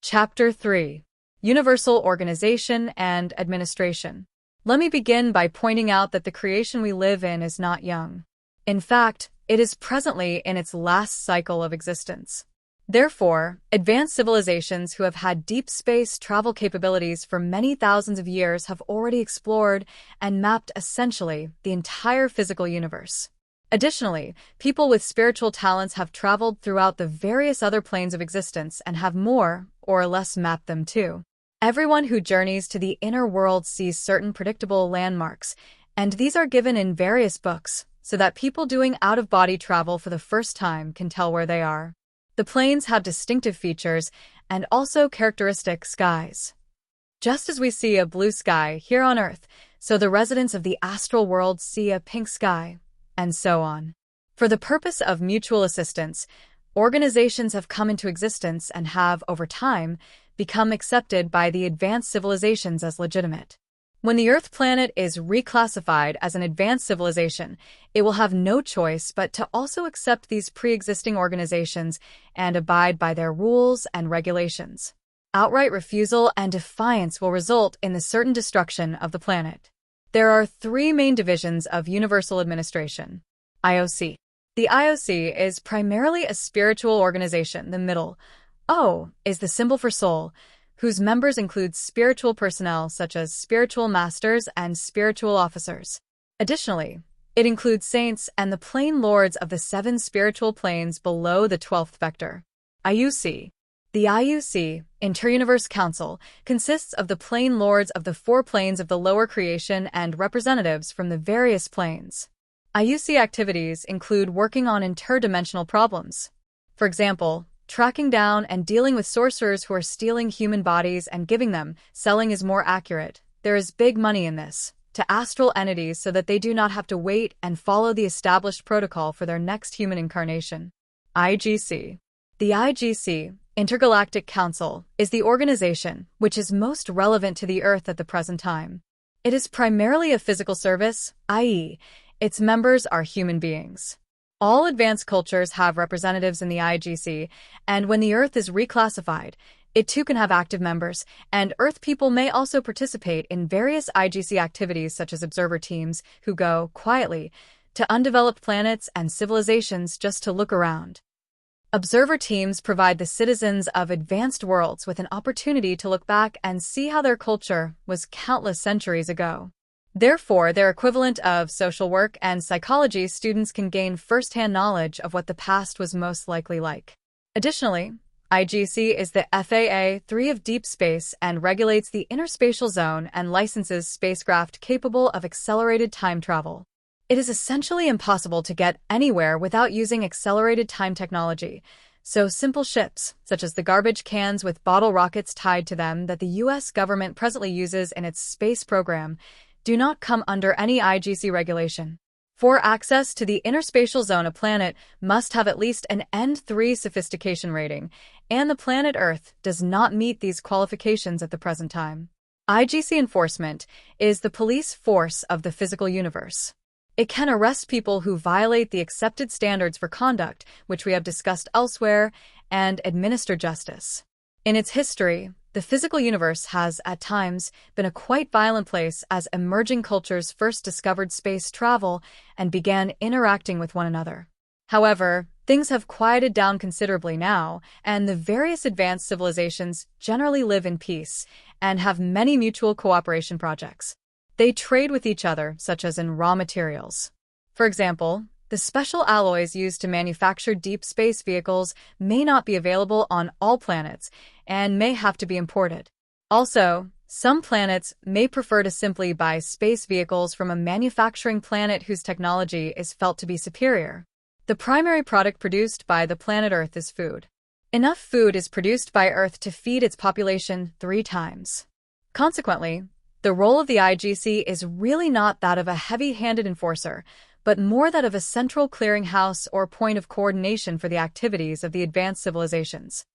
Chapter 3: Universal Organization and Administration. Let me begin by pointing out that the creation we live in is not young. In fact, it is presently in its last cycle of existence. Therefore, advanced civilizations who have had deep space travel capabilities for many thousands of years have already explored and mapped essentially the entire physical universe. Additionally, people with spiritual talents have traveled throughout the various other planes of existence and have more or less mapped them too. Everyone who journeys to the inner world sees certain predictable landmarks, and these are given in various books, so that people doing out-of-body travel for the first time can tell where they are. The planes have distinctive features and also characteristic skies. Just as we see a blue sky here on Earth, so the residents of the astral world see a pink sky, and so on. For the purpose of mutual assistance, organizations have come into existence and have, over time, become accepted by the advanced civilizations as legitimate. When the Earth planet is reclassified as an advanced civilization, it will have no choice but to also accept these pre-existing organizations and abide by their rules and regulations. Outright refusal and defiance will result in the certain destruction of the planet. There are three main divisions of Universal Administration. IOC. The IOC is primarily a spiritual organization. The middle O is the symbol for soul, whose members include spiritual personnel such as spiritual masters and spiritual officers. Additionally, it includes saints and the plane lords of the 7 spiritual planes below the 12th vector. IUC. The IUC, Interuniverse Council, consists of the plane lords of the 4 planes of the lower creation and representatives from the various planes. IUC activities include working on interdimensional problems. For example, tracking down and dealing with sorcerers who are stealing human bodies and giving them, selling is more accurate, there is big money in this, to astral entities so that they do not have to wait and follow the established protocol for their next human incarnation. IGC. The IGC, Intergalactic Council, is the organization which is most relevant to the Earth at the present time. It is primarily a physical service, i.e., its members are human beings. All advanced cultures have representatives in the IGC, and when the Earth is reclassified, it too can have active members, and Earth people may also participate in various IGC activities such as observer teams who go, quietly, to undeveloped planets and civilizations just to look around. Observer teams provide the citizens of advanced worlds with an opportunity to look back and see how their culture was countless centuries ago. Therefore, their equivalent of social work and psychology students can gain first-hand knowledge of what the past was most likely like. Additionally, IGC is the FAA-3 of deep space and regulates the interspatial zone and licenses spacecraft capable of accelerated time travel. It is essentially impossible to get anywhere without using accelerated time technology, so simple ships, such as the garbage cans with bottle rockets tied to them that the U.S. government presently uses in its space program, do not come under any IGC regulation. For access to the interspatial zone, a planet must have at least an N3 sophistication rating, and the planet Earth does not meet these qualifications at the present time. IGC enforcement is the police force of the physical universe. It can arrest people who violate the accepted standards for conduct, which we have discussed elsewhere, and administer justice. In its history, the physical universe has, at times, been a quite violent place as emerging cultures first discovered space travel and began interacting with one another. However, things have quieted down considerably now, and the various advanced civilizations generally live in peace and have many mutual cooperation projects. They trade with each other, such as in raw materials. For example, the special alloys used to manufacture deep space vehicles may not be available on all planets and may have to be imported. Also, some planets may prefer to simply buy space vehicles from a manufacturing planet whose technology is felt to be superior. The primary product produced by the planet Earth is food. Enough food is produced by Earth to feed its population 3 times. Consequently, the role of the IGC is really not that of a heavy-handed enforcer, but more that of a central clearinghouse or point of coordination for the activities of the advanced civilizations.